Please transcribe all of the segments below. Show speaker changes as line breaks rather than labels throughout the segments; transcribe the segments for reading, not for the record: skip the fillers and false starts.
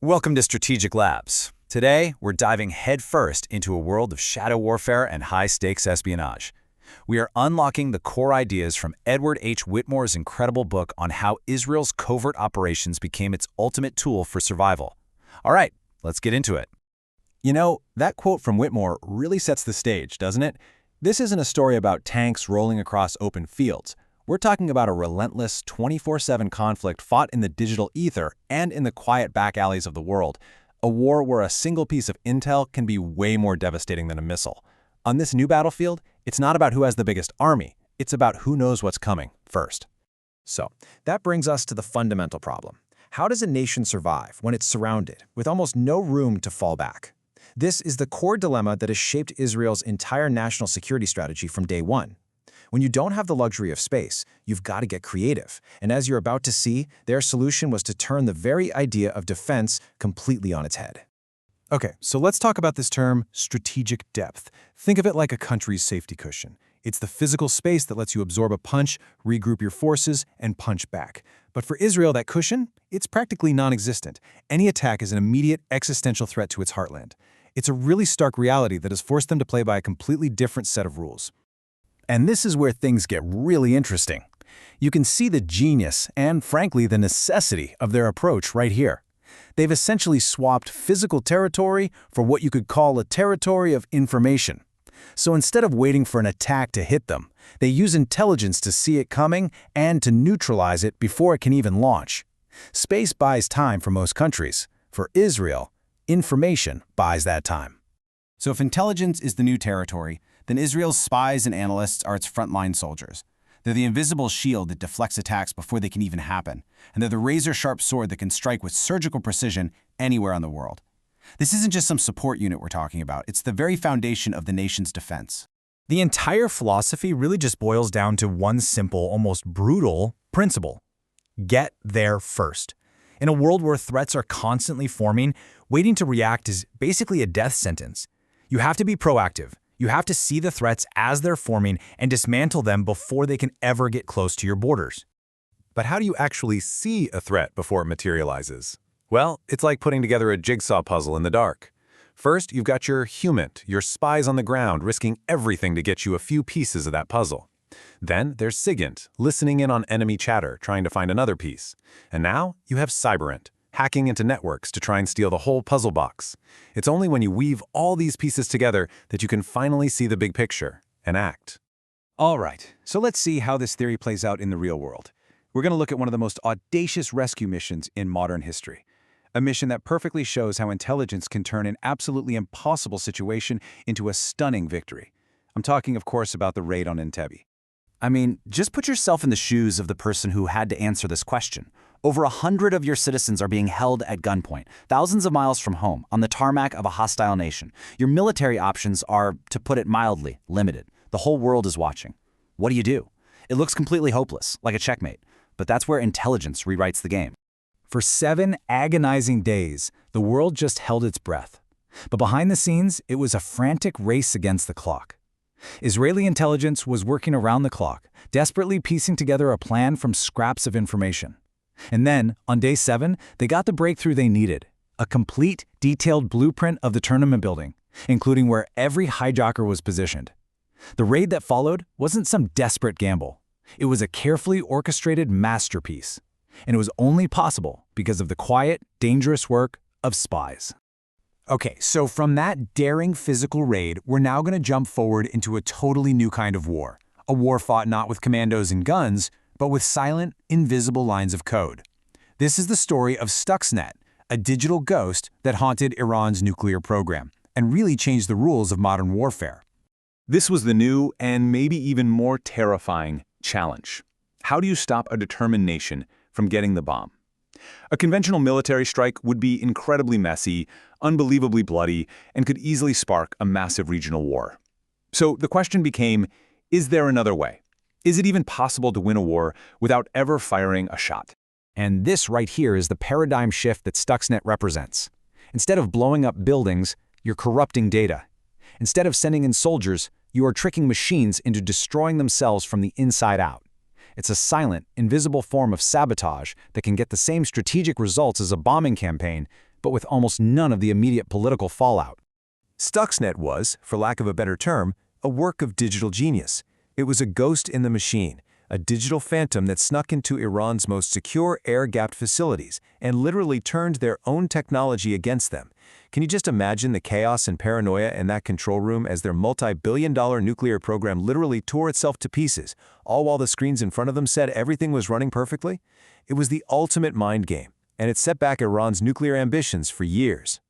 Welcome to Strategic Labs. Today, we're diving headfirst into a world of shadow warfare and high-stakes espionage. We are unlocking the core ideas from Edward H. Whitmore's incredible book on how Israel's covert operations became its ultimate tool for survival. All right, let's get into it.
You know, that quote from Whitmore really sets the stage, doesn't it? This isn't a story about tanks rolling across open fields. We're talking about a relentless 24/7 conflict fought in the digital ether and in the quiet back alleys of the world, a war where a single piece of intel can be way more devastating than a missile. On this new battlefield, it's not about who has the biggest army, it's about who knows what's coming first.
So, that brings us to the fundamental problem. How does a nation survive when it's surrounded, with almost no room to fall back? This is the core dilemma that has shaped Israel's entire national security strategy from day one. When you don't have the luxury of space, you've got to get creative. And as you're about to see, their solution was to turn the very idea of defense completely on its head.
Okay, so let's talk about this term, strategic depth. Think of it like a country's safety cushion. It's the physical space that lets you absorb a punch, regroup your forces, and punch back. But for Israel, that cushion, it's practically non-existent. Any attack is an immediate existential threat to its heartland. It's a really stark reality that has forced them to play by a completely different set of rules.
And this is where things get really interesting. You can see the genius and, frankly, the necessity of their approach right here. They've essentially swapped physical territory for what you could call a territory of information. So instead of waiting for an attack to hit them, they use intelligence to see it coming and to neutralize it before it can even launch. Space buys time for most countries. For Israel, information buys that time.
So if intelligence is the new territory, then Israel's spies and analysts are its frontline soldiers. They're the invisible shield that deflects attacks before they can even happen, and they're the razor-sharp sword that can strike with surgical precision anywhere on the world. This isn't just some support unit we're talking about, it's the very foundation of the nation's defense.
The entire philosophy really just boils down to one simple, almost brutal principle. Get there first. In a world where threats are constantly forming, waiting to react is basically a death sentence. You have to be proactive. You have to see the threats as they're forming and dismantle them before they can ever get close to your borders.
But how do you actually see a threat before it materializes? Well, it's like putting together a jigsaw puzzle in the dark. First, you've got your HUMINT, your spies on the ground, risking everything to get you a few pieces of that puzzle. Then there's SIGINT, listening in on enemy chatter, trying to find another piece. And now you have CYBERINT, hacking into networks to try and steal the whole puzzle box. It's only when you weave all these pieces together that you can finally see the big picture and act.
All right, so let's see how this theory plays out in the real world. We're going to look at one of the most audacious rescue missions in modern history. A mission that perfectly shows how intelligence can turn an absolutely impossible situation into a stunning victory. I'm talking, of course, about the raid on Entebbe.
I mean, just put yourself in the shoes of the person who had to answer this question. Over 100 of your citizens are being held at gunpoint, thousands of miles from home, on the tarmac of a hostile nation. Your military options are, to put it mildly, limited. The whole world is watching. What do? It looks completely hopeless, like a checkmate. But that's where intelligence rewrites the game.
For 7 agonizing days, the world just held its breath. But behind the scenes, it was a frantic race against the clock. Israeli intelligence was working around the clock, desperately piecing together a plan from scraps of information. And then, on day 7, they got the breakthrough they needed, a complete, detailed blueprint of the tournament building, including where every hijacker was positioned. The raid that followed wasn't some desperate gamble. It was a carefully orchestrated masterpiece. And it was only possible because of the quiet, dangerous work of spies.
Okay, so from that daring physical raid, we're now going to jump forward into a totally new kind of war. A war fought not with commandos and guns, but with silent, invisible lines of code. This is the story of Stuxnet, a digital ghost that haunted Iran's nuclear program and really changed the rules of modern warfare.
This was the new and maybe even more terrifying challenge. How do you stop a determined nation from getting the bomb? A conventional military strike would be incredibly messy, unbelievably bloody, and could easily spark a massive regional war. So the question became, is there another way? Is it even possible to win a war without ever firing a shot?
And this right here is the paradigm shift that Stuxnet represents. Instead of blowing up buildings, you're corrupting data. Instead of sending in soldiers, you are tricking machines into destroying themselves from the inside out. It's a silent, invisible form of sabotage that can get the same strategic results as a bombing campaign, but with almost none of the immediate political fallout.
Stuxnet was, for lack of a better term, a work of digital genius. It was a ghost in the machine, a digital phantom that snuck into Iran's most secure air-gapped facilities and literally turned their own technology against them. Can you just imagine the chaos and paranoia in that control room as their multi-billion-dollar nuclear program literally tore itself to pieces, all while the screens in front of them said everything was running perfectly? It was the ultimate mind game, and it set back Iran's nuclear ambitions for years.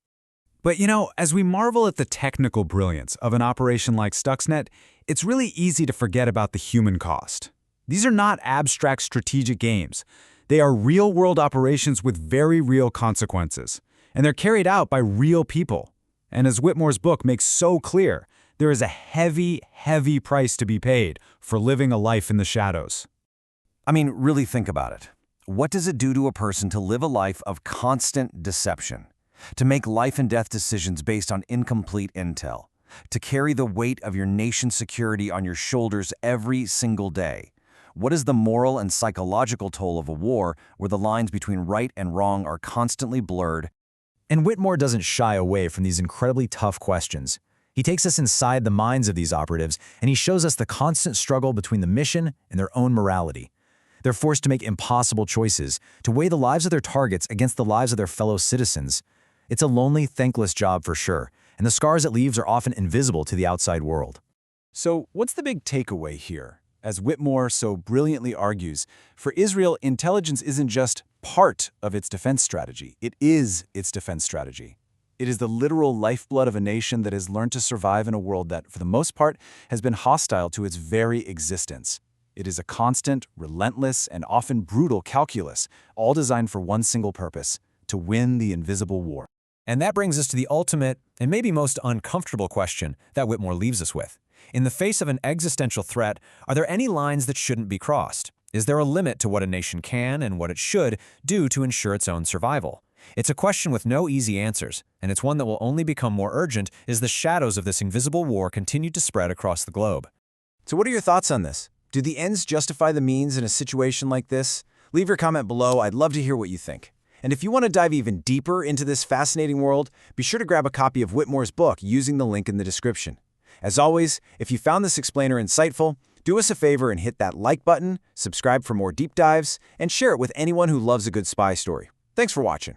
But as we marvel at the technical brilliance of an operation like Stuxnet, it's really easy to forget about the human cost. These are not abstract strategic games. They are real-world operations with very real consequences, and they're carried out by real people. And as Whitmore's book makes so clear, there is a heavy, heavy price to be paid for living a life in the shadows.
I mean, really think about it. What does it do to a person to live a life of constant deception? To make life and death decisions based on incomplete intel? To carry the weight of your nation's security on your shoulders every single day? What is the moral and psychological toll of a war where the lines between right and wrong are constantly blurred?
And Whitmore doesn't shy away from these incredibly tough questions. He takes us inside the minds of these operatives, and he shows us the constant struggle between the mission and their own morality. They're forced to make impossible choices, to weigh the lives of their targets against the lives of their fellow citizens. It's a lonely, thankless job for sure, and the scars it leaves are often invisible to the outside world.
So what's the big takeaway here? As Whitmore so brilliantly argues, for Israel, intelligence isn't just part of its defense strategy. It is its defense strategy. It is the literal lifeblood of a nation that has learned to survive in a world that, for the most part, has been hostile to its very existence. It is a constant, relentless, and often brutal calculus, all designed for one single purpose: to win the invisible war.
And that brings us to the ultimate and maybe most uncomfortable question that Whitmore leaves us with. In the face of an existential threat, are there any lines that shouldn't be crossed? Is there a limit to what a nation can and what it should do to ensure its own survival? It's a question with no easy answers, and it's one that will only become more urgent as the shadows of this invisible war continue to spread across the globe.
So what are your thoughts on this? Do the ends justify the means in a situation like this? Leave your comment below. I'd love to hear what you think. And if you want to dive even deeper into this fascinating world, be sure to grab a copy of Whitmore's book using the link in the description. As always, if you found this explainer insightful, do us a favor and hit that like button, subscribe for more deep dives, and share it with anyone who loves a good spy story. Thanks for watching.